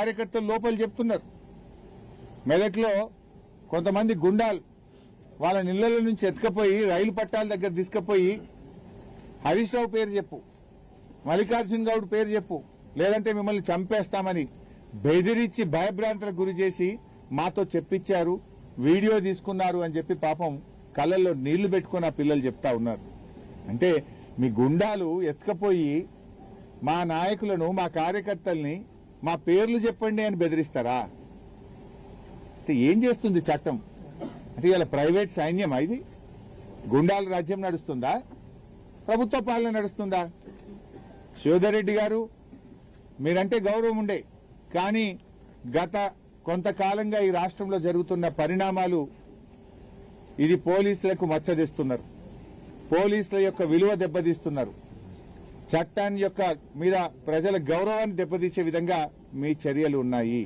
కార్యకర్తలు లోపల చెప్తున్నారు. మెదక్లో కొంతమంది గుండాలు వాళ్ళ ఇళ్ల నుంచి ఎత్తుకపోయి రైలు పట్టాల దగ్గర తీసుకుపోయి హరీష్ రావు పేరు చెప్పు, మల్లికార్జున గౌడ్ పేరు చెప్పు, లేదంటే మిమ్మల్ని చంపేస్తామని బెదిరించి భయభ్రాంతులకు గురి చేసి మాతో చెప్పించారు, వీడియో తీసుకున్నారు అని చెప్పి పాపం కళ్ళల్లో నీళ్లు పెట్టుకుని ఆ పిల్లలు చెప్తా ఉన్నారు. అంటే మీ గుండాలు ఎత్తుకపోయి మా నాయకులను, మా కార్యకర్తల్ని మా పేర్లు చెప్పండి అని బెదిరిస్తారా? అంటే ఏం చేస్తుంది చట్టం? అంటే ఇలా ప్రైవేట్ సైన్యం ఇది? గుండాల రాజ్యం నడుస్తుందా? ప్రభుత్వ పాలన నడుస్తుందా? శివధర్ రెడ్డి గారు, మీరంటే గౌరవం ఉండే, కానీ గత కొంతకాలంగా ఈ రాష్ట్రంలో జరుగుతున్న పరిణామాలు ఇది పోలీసులకు మచ్చదిస్తున్నారు, పోలీసుల యొక్క విలువ దెబ్బతీస్తున్నారు, చట్టాన్ని యొక్క మీద ప్రజల గౌరవాన్ని దెబ్బతీసే విధంగా మీ చర్యలు ఉన్నాయి.